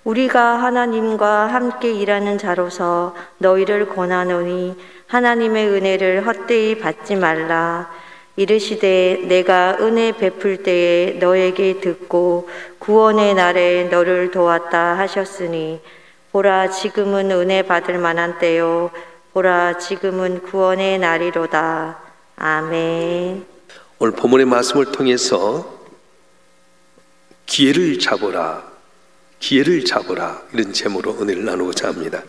우리가 하나님과 함께 일하는 자로서 너희를 권하노니 하나님의 은혜를 헛되이 받지 말라. 이르시되 내가 은혜 베풀 때에 너에게 듣고 구원의 날에 너를 도왔다 하셨으니 보라 지금은 은혜 받을 만한 때요 보라 지금은 구원의 날이로다. 아멘. 오늘 본문의 말씀을 통해서 기회를 잡으라 이런 제목으로 은혜를 나누고자 합니다.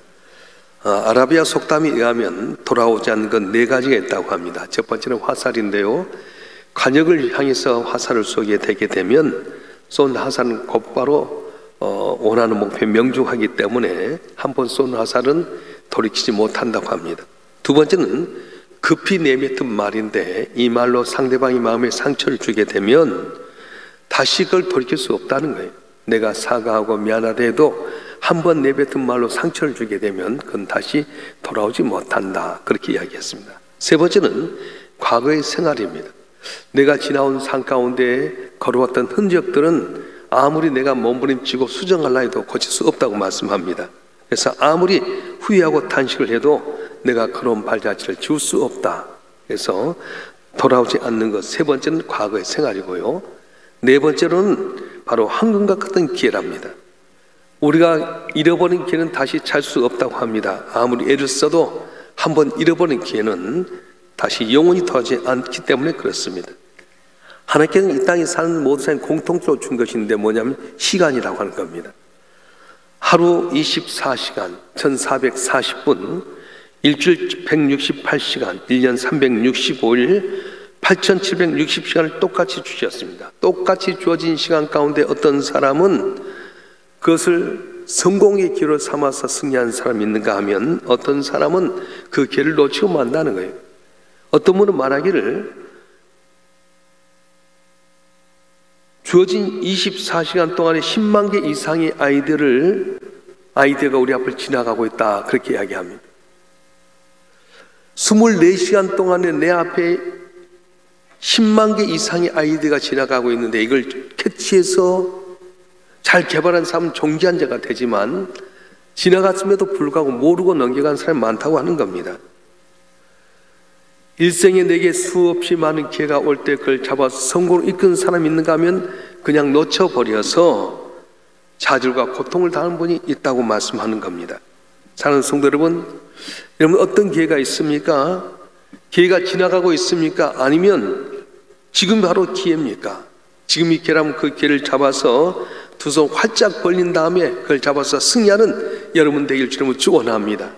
아라비아 속담에 의하면 돌아오지 않는 건 4가지가 있다고 합니다. 첫 번째는 화살인데요, 관역을 향해서 화살을 쏘게 되게 되면 쏜 화살은 곧바로 원하는 목표에 명중하기 때문에 한번 쏜 화살은 돌이키지 못한다고 합니다. 두 번째는 급히 내뱉은 말인데 이 말로 상대방의 마음에 상처를 주게 되면 다시 그걸 돌이킬 수 없다는 거예요. 내가 사과하고 미안하다 해도 한번 내뱉은 말로 상처를 주게 되면 그건 다시 돌아오지 못한다, 그렇게 이야기했습니다. 세 번째는 과거의 생활입니다. 내가 지나온 삶 가운데 걸어왔던 흔적들은 아무리 내가 몸부림치고 수정하려 해도 고칠 수 없다고 말씀합니다. 그래서 아무리 후회하고 탄식을 해도 내가 걸어온 발자취를 지울 수 없다. 그래서 돌아오지 않는 것, 세 번째는 과거의 생활이고요, 네 번째로는 바로 황금과 같은 기회랍니다. 우리가 잃어버린 기회는 다시 찾을 수 없다고 합니다. 아무리 애를 써도 한번 잃어버린 기회는 다시 영원히 돌아오지 않기 때문에 그렇습니다. 하나님께서는 이 땅에 사는 모든 사람이 공통적으로 준 것인데 뭐냐면 시간이라고 하는 겁니다. 하루 24시간 1440분, 일주일 168시간, 1년 365일 8760시간을 똑같이 주셨습니다. 똑같이 주어진 시간 가운데 어떤 사람은 그것을 성공의 기회로 삼아서 승리한 사람이 있는가 하면 어떤 사람은 그 기회를 놓치고 만다는 거예요. 어떤 분은 말하기를 주어진 24시간 동안에 10만 개 이상의 아이디어가 우리 앞을 지나가고 있다, 그렇게 이야기합니다. 24시간 동안에 내 앞에 10만 개 이상의 아이디어가 지나가고 있는데 이걸 캐치해서 잘 개발한 사람은 존귀한 자가 되지만 지나갔음에도 불구하고 모르고 넘겨간 사람이 많다고 하는 겁니다. 일생에 내게 수없이 많은 기회가 올 때 그걸 잡아서 성공으로 이끈 사람이 있는가 하면 그냥 놓쳐버려서 좌절과 고통을 당하는 분이 있다고 말씀하는 겁니다. 사랑하는 성도 여러분, 어떤 기회가 있습니까? 기회가 지나가고 있습니까? 아니면 지금 바로 기회입니까? 지금이 기회라면 그 기회를 잡아서 두 손 활짝 벌린 다음에 그걸 잡아서 승리하는 여러분 되길 주님은 축원합니다.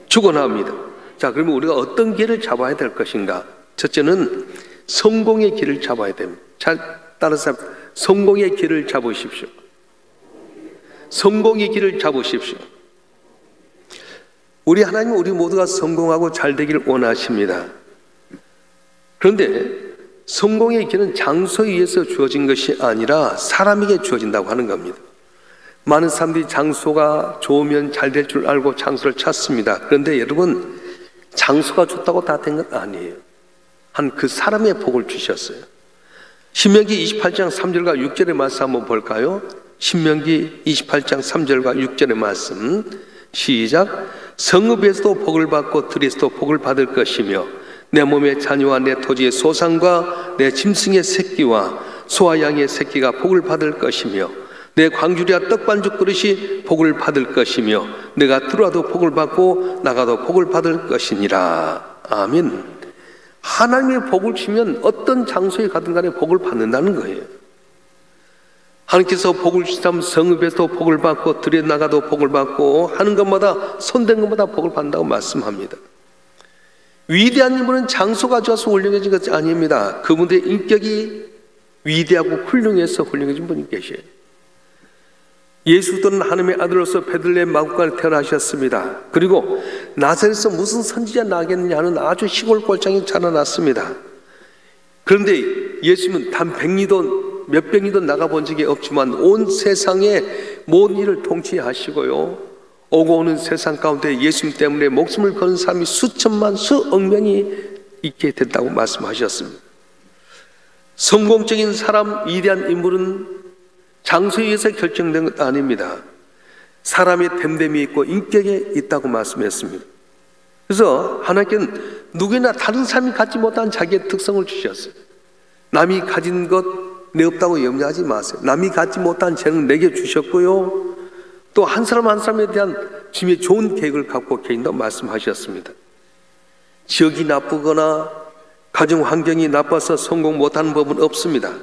축원합니다. 자, 그러면 우리가 어떤 기회를 잡아야 될 것인가? 첫째는 성공의 길을 잡아야 됩니다. 잘 따라서 성공의 길을 잡으십시오. 성공의 길을 잡으십시오. 우리 하나님은 우리 모두가 성공하고 잘 되기를 원하십니다. 그런데 성공의 길은 장소에 의해서 주어진 것이 아니라 사람에게 주어진다고 하는 겁니다. 많은 사람들이 장소가 좋으면 잘 될 줄 알고 장소를 찾습니다. 그런데 여러분, 장소가 좋다고 다 된 건 아니에요. 한 그 사람의 복을 주셨어요. 신명기 28장 3절과 6절의 말씀 한번 볼까요? 신명기 28장 3절과 6절의 말씀 시작. 성읍에서도 복을 받고 들에서도 복을 받을 것이며 내 몸의 자녀와 내 토지의 소산과 내 짐승의 새끼와 소와 양의 새끼가 복을 받을 것이며 내 광주리와 떡반죽 그릇이 복을 받을 것이며 내가 들어와도 복을 받고 나가도 복을 받을 것이니라. 아멘. 하나님의 복을 주면 어떤 장소에 가든 간에 복을 받는다는 거예요. 하나님께서 복을 주시다면 성읍에서도 복을 받고 들에 나가도 복을 받고 하는 것마다 손댄 것마다 복을 받는다고 말씀합니다. 위대한 인물은 장소가 좋아서 훌륭해진 것이 아닙니다. 그분들의 인격이 위대하고 훌륭해서 훌륭해진 분이 계셔요. 예수는 하나님의 아들로서 베들레헴 마구간에 태어나셨습니다. 그리고 나사렛에서 무슨 선지자 나겠느냐 하는 아주 시골 골짜기에 자라났습니다. 그런데 예수님은 단 몇 백리도 나가본 적이 없지만 온 세상의 모든 일을 통치하시고요, 오고 오는 세상 가운데 예수님 때문에 목숨을 거는 사람이 수천만 수억 명이 있게 됐다고 말씀하셨습니다. 성공적인 사람, 위대한 인물은 장소에 의해서 결정된 것 아닙니다. 사람의 됨됨이 있고 인격에 있다고 말씀했습니다. 그래서 하나님께는 누구나 다른 사람이 갖지 못한 자기의 특성을 주셨어요. 남이 가진 것 내 없다고 염려하지 마세요. 남이 갖지 못한 재능 내게 주셨고요, 또 한 사람 한 사람에 대한 주님의 좋은 계획을 갖고 계신다고 말씀하셨습니다. 지역이 나쁘거나 가정 환경이 나빠서 성공 못하는 법은 없습니다.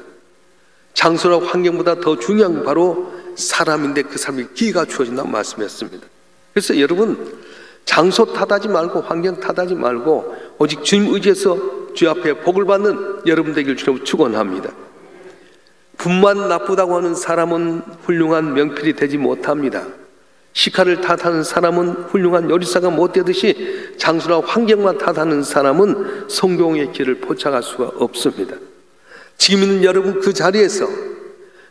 장소나 환경보다 더 중요한 건 바로 사람인데 그 사람이 기회가 주어진다고 말씀했습니다. 그래서 여러분, 장소 탓하지 말고 환경 탓하지 말고 오직 주님 의지해서 주 앞에 복을 받는 여러분 되길 주님 축원합니다. 분만 나쁘다고 하는 사람은 훌륭한 명필이 되지 못합니다. 시카를 탓하는 사람은 훌륭한 요리사가 못 되듯이 장소나 환경만 탓하는 사람은 성공의 길을 포착할 수가 없습니다. 지금 있는 여러분 그 자리에서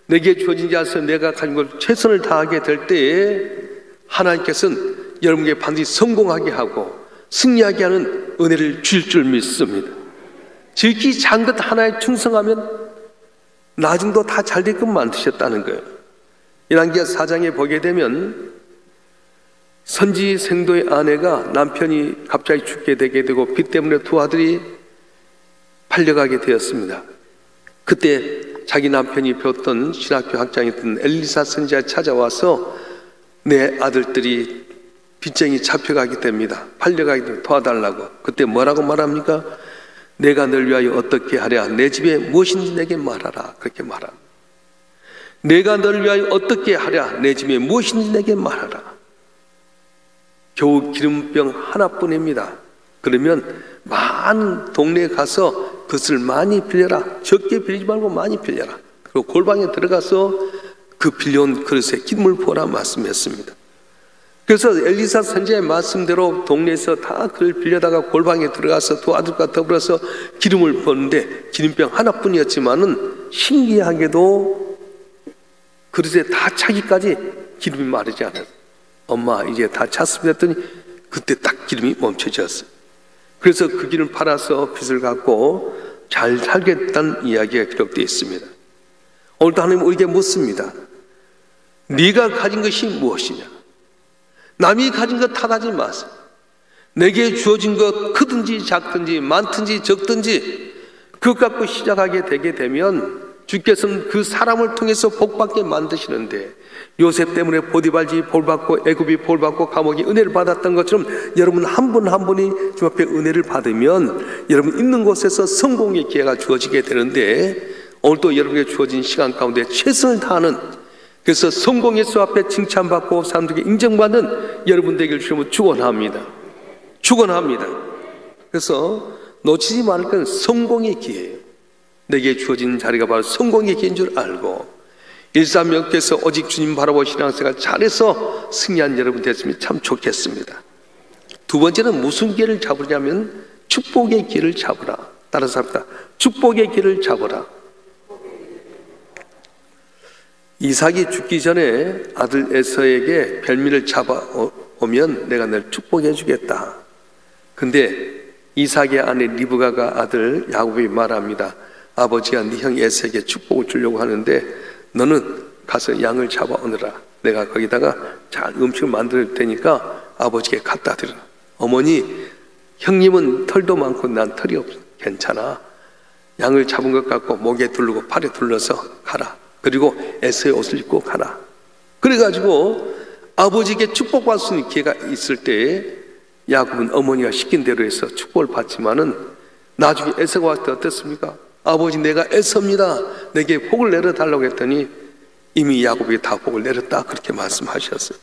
내게 주어진 자에서 내가 가진 걸 최선을 다하게 될 때에 하나님께서는 여러분에게 반드시 성공하게 하고 승리하게 하는 은혜를 주실 줄 믿습니다. 지극히 작은 것 하나에 충성하면 나중도 다 잘 되게끔 만드셨다는 거예요. 열왕기하 4장에 보게 되면 선지 생도의 아내가 남편이 갑자기 죽게 되고 빚 때문에 두 아들이 팔려가게 되었습니다. 그때 자기 남편이 배웠던 신학교 학장이었던 엘리사 선지자가 찾아와서 내 아들들이 빚쟁이 잡혀가게 됩니다. 팔려가게 되면 도와달라고. 그때 뭐라고 말합니까? 내가 널 위하여 어떻게 하랴? 내 집에 무엇인지 내게 말하라. 그렇게 말합니다. 내가 널 위하여 어떻게 하랴? 내 집에 무엇인지 내게 말하라. 겨우 기름병 하나뿐입니다. 그러면 많은 동네에 가서 그것을 많이 빌려라. 적게 빌리지 말고 많이 빌려라. 그리고 골방에 들어가서 그 빌려온 그릇에 기름을 부어라 말씀했습니다. 그래서 엘리사 선지자의 말씀대로 동네에서 다 그를 빌려다가 골방에 들어가서 두 아들과 더불어서 기름을 부었는데 기름병 하나뿐이었지만은 신기하게도 그릇에 다 차기까지 기름이 마르지 않았어요. 엄마 이제 다 찼습니다 했더니 그때 딱 기름이 멈춰졌어요. 그래서 그 기름을 팔아서 빚을 갚고 잘 살겠다는 이야기가 기록되어 있습니다. 오늘도 하나님 우리에게 묻습니다. 네가 가진 것이 무엇이냐? 남이 가진 것 탓하지 마세요. 내게 주어진 것 크든지 작든지 많든지 적든지 그것 갖고 시작하게 되게 되면 주께서는 그 사람을 통해서 복받게 만드시는데, 요셉 때문에 보디발이 볼받고 애굽이 볼받고 감옥이 은혜를 받았던 것처럼 여러분 한 분 한 분이 주 앞에 은혜를 받으면 여러분 있는 곳에서 성공의 기회가 주어지게 되는데, 오늘도 여러분에게 주어진 시간 가운데 최선을 다하는, 그래서 성공의 수 앞에 칭찬받고 사람들에게 인정받는 여러분 되길 주님은 축원합니다. 축원합니다. 그래서 놓치지 말을 건 성공의 기회예요. 내게 주어진 자리가 바로 성공의 기회인 줄 알고 일사명께서 오직 주님 바라보고 신앙생활 잘해서 승리한 여러분 됐으면 참 좋겠습니다. 두 번째는 무슨 기회를 잡으냐면 축복의 기회를 잡으라. 따라서 합니다. 축복의 기회를 잡으라. 이삭이 죽기 전에 아들 에서에게 별미를 잡아오면 내가 널 축복해 주겠다. 근데 이삭의 아내 리브가가 아들 야곱이 말합니다. 아버지가 네 형 에서에게 축복을 주려고 하는데 너는 가서 양을 잡아오느라. 내가 거기다가 잘 음식을 만들 테니까 아버지께 갖다 드리라. 어머니, 형님은 털도 많고 난 털이 없어. 괜찮아. 양을 잡은 것 갖고 목에 두르고 팔에 둘러서 가라. 그리고 에서의 옷을 입고 가라. 그래가지고 아버지에게 축복받을 수 있는 기회가 있을 때에 야곱은 어머니가 시킨 대로 해서 축복을 받지만은 나중에 에서가 왔을 때 어땠습니까? 아버지 내가 에서입니다. 내게 복을 내려달라고 했더니 이미 야곱이 다 복을 내렸다. 그렇게 말씀하셨어요.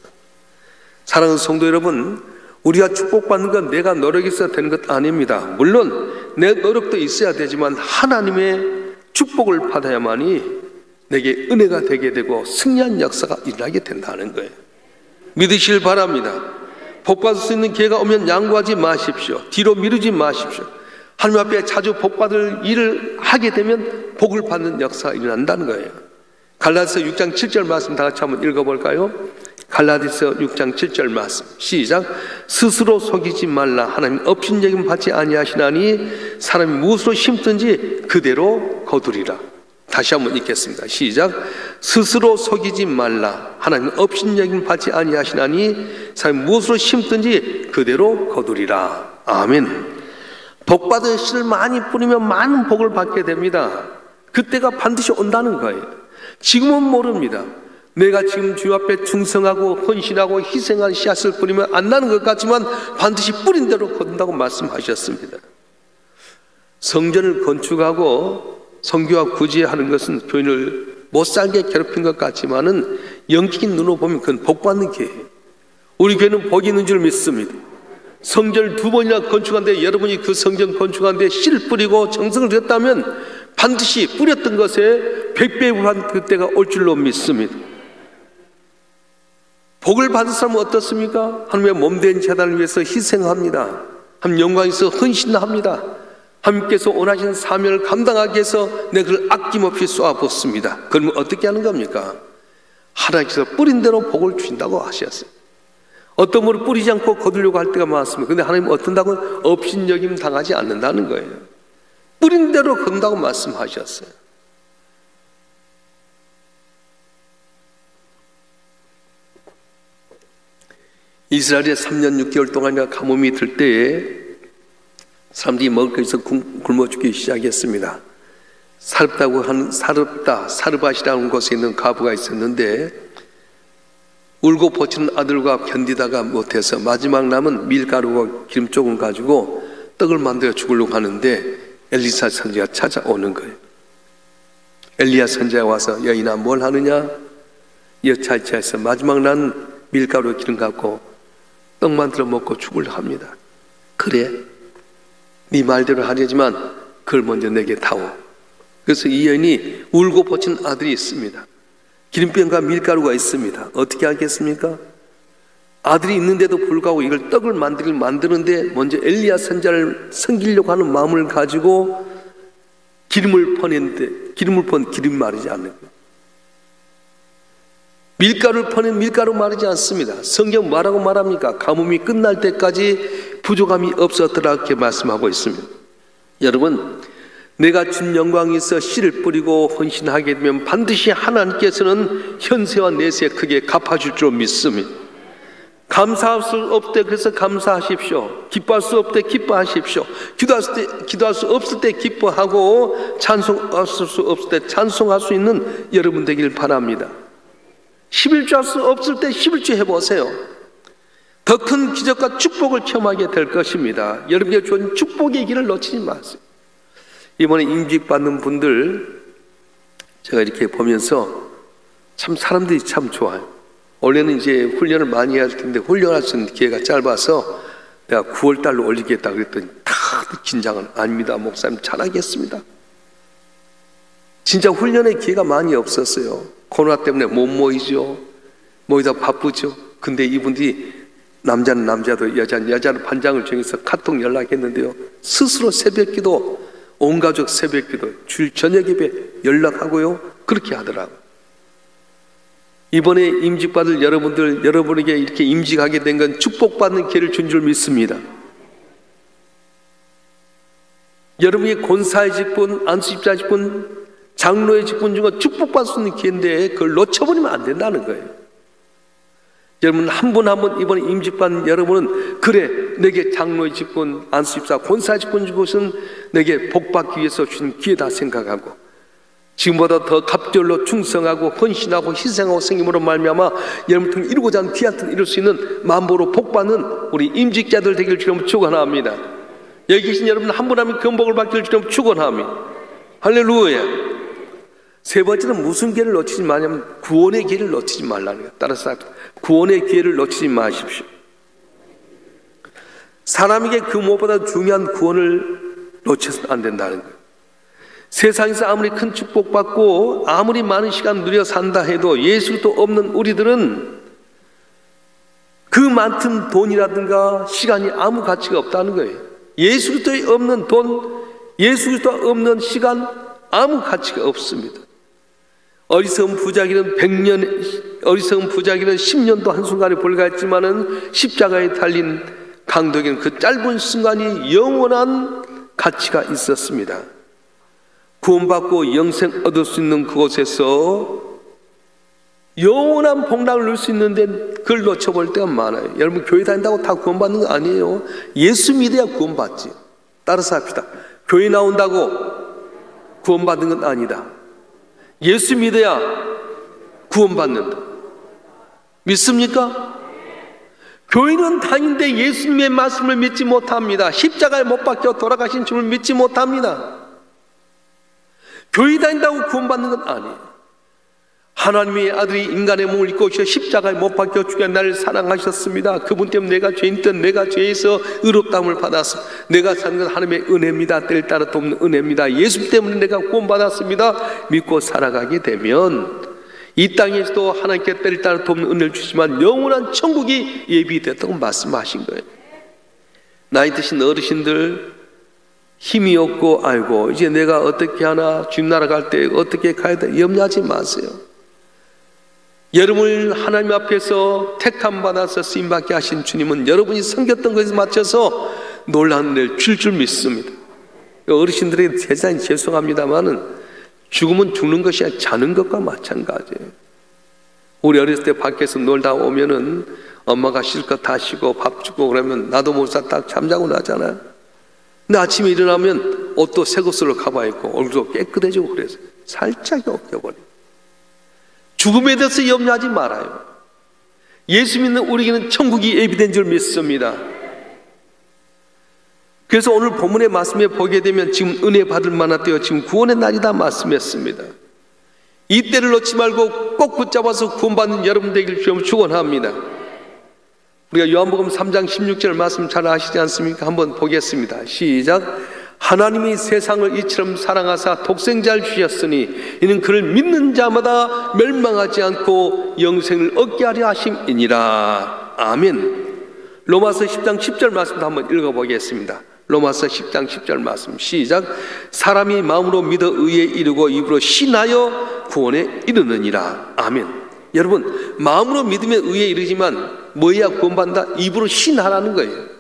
사랑하는 성도 여러분, 우리가 축복받는 건 내가 노력해서 되는 것 아닙니다. 물론 내 노력도 있어야 되지만 하나님의 축복을 받아야만이 내게 은혜가 되게 되고 승리한 역사가 일어나게 된다는 거예요. 믿으시길 바랍니다. 복받을 수 있는 기회가 오면 양보하지 마십시오. 뒤로 미루지 마십시오. 하나님 앞에 자주 복받을 일을 하게 되면 복을 받는 역사가 일어난다는 거예요. 갈라디아서 6장 7절 말씀 다 같이 한번 읽어볼까요? 갈라디아서 6장 7절 말씀 시작. 스스로 속이지 말라. 하나님 업신여김 받지 아니하시나니 사람이 무엇으로 심든지 그대로 거두리라. 다시 한번 읽겠습니다. 시작. 스스로 속이지 말라. 하나님은 업신여김 받지 아니하시나니 사람이 무엇으로 심든지 그대로 거두리라. 아멘. 복받은 씨를 많이 뿌리면 많은 복을 받게 됩니다. 그때가 반드시 온다는 거예요. 지금은 모릅니다. 내가 지금 주님 앞에 충성하고 헌신하고 희생한 씨앗을 뿌리면 안 나는 것 같지만 반드시 뿌린 대로 거둔다고 말씀하셨습니다. 성전을 건축하고 성교와 구제하는 것은 교인을 못살게 괴롭힌 것 같지만은 영적인 눈으로 보면 그건 복받는 기회예요. 우리 교회는 복이 있는 줄 믿습니다. 성전을 2번이나 건축한데 여러분이 그 성전 건축한데 씨를 뿌리고 정성을 들였다면 반드시 뿌렸던 것에 100배에 불과한 그때가 올 줄로 믿습니다. 복을 받은 사람은 어떻습니까? 하나님의 몸된 제단을 위해서 희생합니다. 하나님 영광에서 헌신합니다. 하나님께서 원하시는 사명을 감당하기 위해서 내가 그걸 아낌없이 쏘아붓습니다. 그러면 어떻게 하는 겁니까? 하나님께서 뿌린 대로 복을 주신다고 하셨어요. 어떤 분은 뿌리지 않고 거두려고 할 때가 많습니다. 그런데 하나님은 어떤다고 업신여김 당하지 않는다는 거예요. 뿌린 대로 거둔다고 말씀하셨어요. 이스라엘에 3년 6개월 동안이나 가뭄이 들 때에 사람들이 먹을 것에서 굶어 죽기 시작했습니다. 사르밧이라는 곳에 있는 과부가 있었는데 울고 버치는 아들과 견디다가 못해서 마지막 남은 밀가루와 기름 조금 가지고 떡을 만들어 죽으려고 하는데 엘리사 선지자가 찾아오는 거예요. 엘리야 선지자가 와서 여인아 뭘 하느냐? 여차저차해서 마지막 남은 밀가루와 기름 갖고 떡 만들어 먹고 죽으려 합니다. 그래, 네 말대로 하려지만 그걸 먼저 내게 타오. 그래서 이 여인이 울고 버친 아들이 있습니다. 기름병과 밀가루가 있습니다. 어떻게 하겠습니까? 아들이 있는데도 불구하고 이걸 떡을 만드는데 먼저 엘리야 선지자를 섬기려고 하는 마음을 가지고 기름을 퍼냈는데 기름을 번 기름이 마르지 않는 거예요. 밀가루를 퍼낸 밀가루 마르지 않습니다. 성경 뭐라고 말합니까? 가뭄이 끝날 때까지 부족함이 없었더라 이렇게 말씀하고 있습니다. 여러분, 내가 준 영광이 있어 씨를 뿌리고 헌신하게 되면 반드시 하나님께서는 현세와 내세 크게 갚아줄 줄 믿습니다. 감사할 수 없을 때 그래서 감사하십시오. 기뻐할 수 없을 때 기뻐하십시오. 기도할 수 없을 때 기뻐하고 찬송할 수 없을 때 찬송할 수 있는 여러분 되길 바랍니다. 11조 할 수 없을 때 11조 해보세요. 더 큰 기적과 축복을 체험하게 될 것입니다. 여러분에게 주어진 축복의 길을 놓치지 마세요. 이번에 임직받는 분들 제가 이렇게 보면서 참 사람들이 참 좋아요. 원래는 이제 훈련을 많이 해야 할 텐데 훈련할 수 있는 기회가 짧아서 내가 9월달로 올리겠다 그랬더니 다들 긴장은 아닙니다. 목사님 잘하겠습니다. 진짜 훈련의 기회가 많이 없었어요. 코로나 때문에 못 모이죠. 모이다 바쁘죠. 근데 이분들이 남자는 남자도 여자는 반장을 정해서 카톡 연락했는데요. 스스로 새벽기도 온 가족 새벽기도 주일 저녁 예배 연락하고요. 그렇게 하더라고요. 이번에 임직받을 여러분에게 이렇게 임직하게 된 건 축복받는 기회를 준 줄 믿습니다. 여러분이 권사의 직분, 안수집사 직분, 장로의 직분 중에 축복받을 수 있는 기회인데 그걸 놓쳐버리면 안 된다는 거예요. 여러분 한 분 한 분 이번에 임직받은 여러분은 그래 내게 장로의 직분, 안수집사, 권사의 직분 준 것은 내게 복받기 위해서 주신 기회다 생각하고 지금보다 더 갑절로 충성하고 헌신하고 희생하고 생김으로 말미암아 여러분 통해 이루고자 하는 귀한 뜻을 이룰 수 있는 만보로 복받는 우리 임직자들 되길 주님 축원합니다. 여기 계신 여러분 한 분 한 분 경복을 받기를 주님 축원합니다. 할렐루야. 세 번째는 무슨 기회를 놓치지 마냐면 구원의 기회를 놓치지 말라는 거예요. 따라서 구원의 기회를 놓치지 마십시오. 사람에게 그 무엇보다 중요한 구원을 놓쳐서는 안 된다는 거예요. 세상에서 아무리 큰 축복받고 아무리 많은 시간 누려 산다 해도 예수도 없는 우리들은 그 많은 돈이라든가 시간이 아무 가치가 없다는 거예요. 예수 그리스도에 없는 돈, 예수 그리스도 없는 시간 아무 가치가 없습니다. 어리석은 부자기는 10년도 한순간에 불과했지만은 십자가에 달린 강도에게는 그 짧은 순간이 영원한 가치가 있었습니다. 구원받고 영생 얻을 수 있는 그곳에서 영원한 복락을 누릴 수 있는데 그걸 놓쳐볼 때가 많아요. 여러분, 교회 다닌다고 다 구원받는 거 아니에요. 예수 믿어야 구원받지. 따라서 합시다. 교회 나온다고 구원받는 건 아니다. 예수 믿어야 구원받는다. 믿습니까? 교회는 다니는데 예수님의 말씀을 믿지 못합니다. 십자가에 못 박혀 돌아가신 주를 믿지 못합니다. 교회 다닌다고 구원받는 건 아니에요. 하나님의 아들이 인간의 몸을 입고 오셔 십자가에 못 박혀 죽여 나를 사랑하셨습니다. 그분 때문에 내가 죄인던 내가 죄에서 의롭다함을 받았습니다. 내가 사는 건 하나님의 은혜입니다. 때를 따라 돕는 은혜입니다. 예수 때문에 내가 구원받았습니다. 믿고 살아가게 되면 이 땅에서도 하나님께 때를 따라 돕는 은혜를 주시지만 영원한 천국이 예비됐다고 말씀하신 거예요. 나이 드신 어르신들 힘이 없고 아이고 이제 내가 어떻게 하나 주님 나라 갈 때 어떻게 가야 돼 염려하지 마세요. 여러분을 하나님 앞에서 택함 받아서 쓰임받게 하신 주님은 여러분이 섬겼던 것에 맞춰서 놀라운 은혜를 줄 줄 믿습니다. 어르신들에게 대단히 죄송합니다만은 죽으면 죽는 것이 아니라 자는 것과 마찬가지예요. 우리 어렸을 때 밖에서 놀다 오면은 엄마가 실컷 하시고 밥 주고 그러면 나도 모르사 딱 잠자고 나잖아요. 근데 아침에 일어나면 옷도 새 것으로 가봐 있고 얼굴도 깨끗해지고 그래서 살짝이 엉켜버려요. 죽음에 대해서 염려하지 말아요. 예수 믿는 우리에게는 천국이 예비된 줄 믿습니다. 그래서 오늘 본문의 말씀에 보게 되면 지금 은혜 받을 만한 때요 지금 구원의 날이다 말씀했습니다. 이 때를 놓지 말고 꼭 붙잡아서 구원받는 여러분 되길 주여 축원합니다. 우리가 요한복음 3장 16절 말씀 잘 아시지 않습니까? 한번 보겠습니다. 시작. 하나님이 세상을 이처럼 사랑하사 독생자를 주셨으니 이는 그를 믿는 자마다 멸망하지 않고 영생을 얻게 하려 하심이니라. 아멘. 로마서 10장 10절 말씀도 한번 읽어보겠습니다. 로마서 10장 10절 말씀 시작. 사람이 마음으로 믿어 의에 이르고 입으로 신하여 구원에 이르느니라. 아멘. 여러분, 마음으로 믿으면 의에 이르지만 뭐야 구원받는다? 입으로 신하라는 거예요.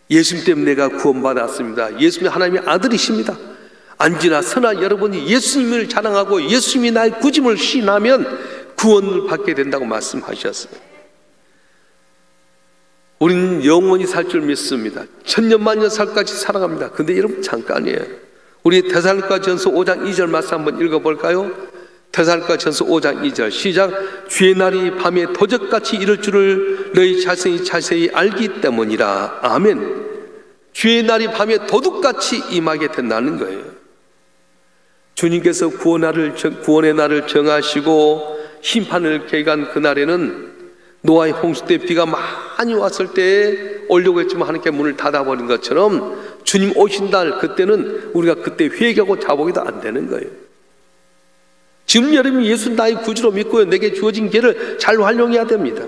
예수님 때문에 내가 구원받았습니다. 예수님이 하나님의 아들이십니다. 안지나 서나 여러분이 예수님을 자랑하고 예수님이 나의 구짐을 신하면 구원을 받게 된다고 말씀하셨어요. 우리는 영원히 살 줄 믿습니다. 천년 만년 살까지 살아갑니다. 근데 여러분 잠깐이에요. 우리 데살로니가전서 5장 2절 말씀 한번 읽어볼까요? 데살로니가전서 5장 2절 시작. 주의 날이 밤에 도적같이 이를 줄을 너희 자세히 알기 때문이라. 아멘. 주의 날이 밤에 도둑같이 임하게 된다는 거예요. 주님께서 구원의 날을 정하시고 심판을 계획한 그날에는 노아의 홍수 때 비가 많이 왔을 때 오려고 했지만 하나님께 문을 닫아버린 것처럼 주님 오신 날 그때는 우리가 그때 회개하고 자복이도 안 되는 거예요. 지금 여러분이 예수 나의 구주로 믿고요 내게 주어진 기회를 잘 활용해야 됩니다.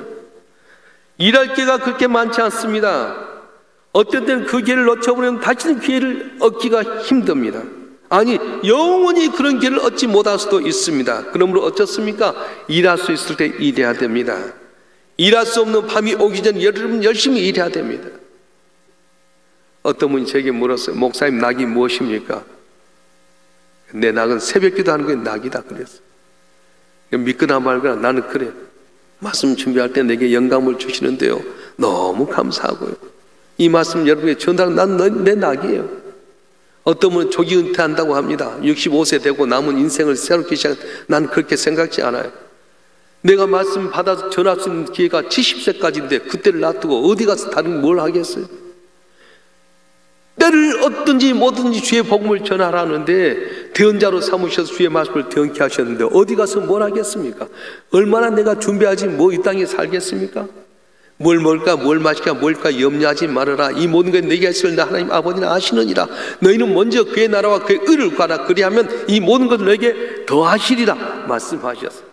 일할 기회가 그렇게 많지 않습니다. 어떤 때는 그 기회를 놓쳐버리면 다시는 기회를 얻기가 힘듭니다. 아니 영원히 그런 기회를 얻지 못할 수도 있습니다. 그러므로 어떻습니까? 일할 수 있을 때 일해야 됩니다. 일할 수 없는 밤이 오기 전 여러분 열심히 일해야 됩니다. 어떤 분이 제게 물었어요. 목사님 낙이 무엇입니까? 내 낙은 새벽기도 하는 게 낙이다 그랬어요. 믿거나 말거나 나는 그래. 말씀 준비할 때 내게 영감을 주시는데요 너무 감사하고요. 이 말씀 여러분에게 전달하는 난 내 낙이에요. 어떤 분은 조기 은퇴한다고 합니다. 65세 되고 남은 인생을 새롭게 시작한 난 그렇게 생각지 않아요. 내가 말씀 받아서 전할 수 있는 기회가 70세까지인데 그때를 놔두고 어디 가서 다른 뭘 하겠어요? 때를 얻든지 뭐든지 주의 복음을 전하라는데 대언자로 삼으셔서 주의 말씀을 대언케 하셨는데 어디 가서 뭘 하겠습니까? 얼마나 내가 준비하지 뭐 이 땅에 살겠습니까? 뭘 먹을까 뭘 마실까 뭘까 염려하지 말아라. 이 모든 것이 내게 있을 나 하나님 아버지는 아시느니라. 너희는 먼저 그의 나라와 그의 의를 구하라. 그리하면 이 모든 것을 너에게 더하시리라 말씀하셨어요.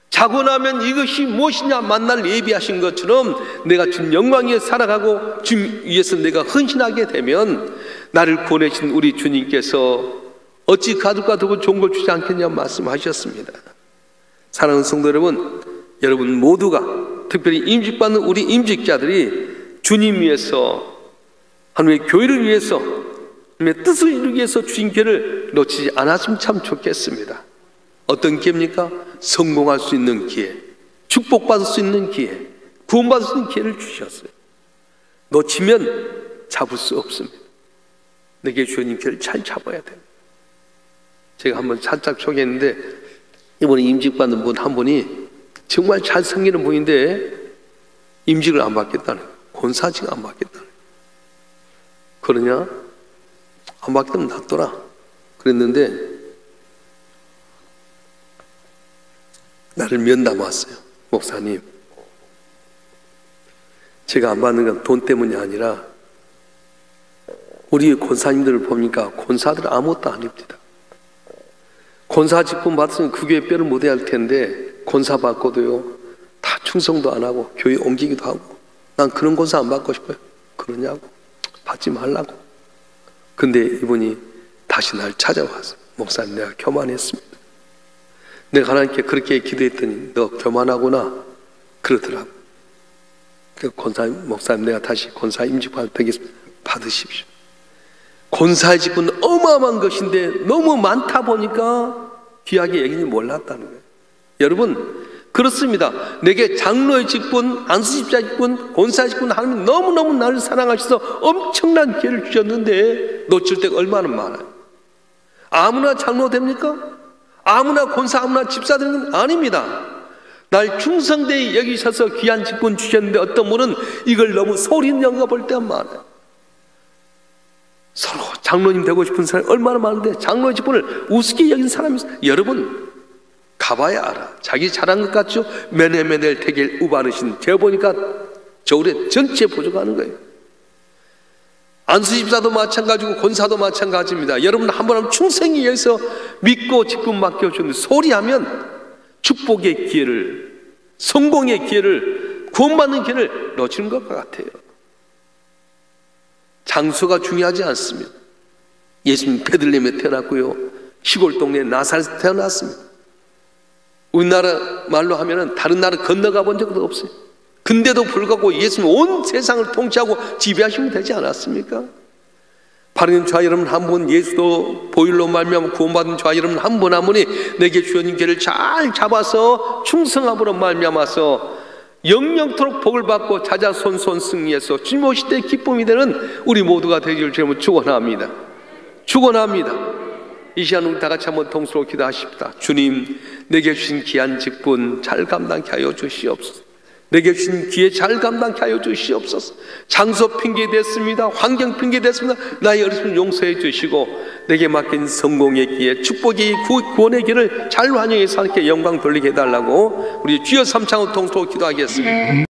자고 나면 이것이 무엇이냐 만날 예비하신 것처럼 내가 주님 영광에 살아가고 주님 위해서 내가 헌신하게 되면 나를 보내신 우리 주님께서 어찌 가족과 두고 좋은 걸 주지 않겠냐 말씀하셨습니다. 사랑하는 성도 여러분 모두가 특별히 임직받는 우리 임직자들이 주님 위해서 하나님의 교회를 위해서 뜻을 이루기 위해서 주신 기회를 놓치지 않았으면 참 좋겠습니다. 어떤 기회입니까? 성공할 수 있는 기회, 축복받을 수 있는 기회, 구원받을 수 있는 기회를 주셨어요. 놓치면 잡을 수 없습니다. 내게 주어진 기회를 잘 잡아야 돼요. 제가 한번 살짝 소개했는데, 이번에 임직받는 분 한 분이 정말 잘생기는 분인데 임직을 안 받겠다는 거예요. 권사직 안 받겠다는 거예요. 그러냐? 안 받겠다면 놔둬라 그랬는데 나를 면담 왔어요. 목사님, 제가 안 받는 건 돈 때문이 아니라 우리 권사님들을 보니까 권사들 아무것도 아닙니다. 권사 직분 받으면 그 교회 뼈를 못 해야 할 텐데 권사 받고도요 다 충성도 안 하고 교회 옮기기도 하고, 난 그런 권사 안 받고 싶어요. 그러냐고. 받지 말라고. 근데 이분이 다시 날 찾아와서, 목사님 내가 교만했습니다. 내가 하나님께 그렇게 기도했더니 너 교만하구나 그러더라고. 그 권사님, 목사님 내가 다시 권사 임직 받겠습니다. 받으십시오. 권사의 직분은 어마어마한 것인데 너무 많다 보니까 귀하게 여기지 몰랐다는 거예요. 여러분, 그렇습니다. 내게 장로의 직분, 안수집사 직분, 권사의 직분, 하나님이 너무너무 나를 사랑하셔서 엄청난 기회를 주셨는데 놓칠 때가 얼마나 많아요. 아무나 장로 됩니까? 아무나 권사, 아무나 집사 되는 건 아닙니다. 날 충성되이 여기셔서 귀한 직분 주셨는데 어떤 분은 이걸 너무 소리 영가 볼 때가 많아요. 서로 장로님 되고 싶은 사람이 얼마나 많은데 장로의 직분을 우습게 여긴 사람이 있어요. 여러분, 가봐야 알아. 자기 잘한 것 같죠? 메네메넬 테겔 우바르신 제가 보니까 저울에 전체 부족하는 거예요. 안수집사도 마찬가지고 권사도 마찬가지입니다. 여러분 한번 하면 충성히 위해서 믿고 직분 맡겨주는데 소리하면 축복의 기회를, 성공의 기회를, 구원받는 기회를 놓치는 것 같아요. 장소가 중요하지 않습니다. 예수님 베들레헴에 태어났고요, 시골 동네 나사렛에 태어났습니다. 우리나라 말로 하면은 다른 나라 건너가 본 적도 없어요. 근데도 불구하고 예수님 온 세상을 통치하고 지배하시면 되지 않았습니까? 바른 자 여러분 한 분, 예수도 보일로 말미암아 구원받은 자 여러분 한 분 한 분이 내게 주어진 길을 잘 잡아서 충성함으로 말미암아서 영영토록 복을 받고 자자손손 승리해서 주님 오실 때 기쁨이 되는 우리 모두가 되기를 주님은 축원합니다. 축원합니다. 이 시간 우리 다 같이 한번 동서로 기도하십시다. 주님, 내게 주신 귀한 직분 잘 감당케 하여 주시옵소서. 내게 주신 기회 잘 감당케 하여 주시옵소서. 장소 핑계 됐습니다. 환경 핑계 됐습니다. 나의 어리석음을 용서해 주시고 내게 맡긴 성공의 기회, 축복의 구원의 길을 잘 환영해서 하나님께 영광 돌리게 해달라고 우리 주여 삼창으로 동서로 기도하겠습니다.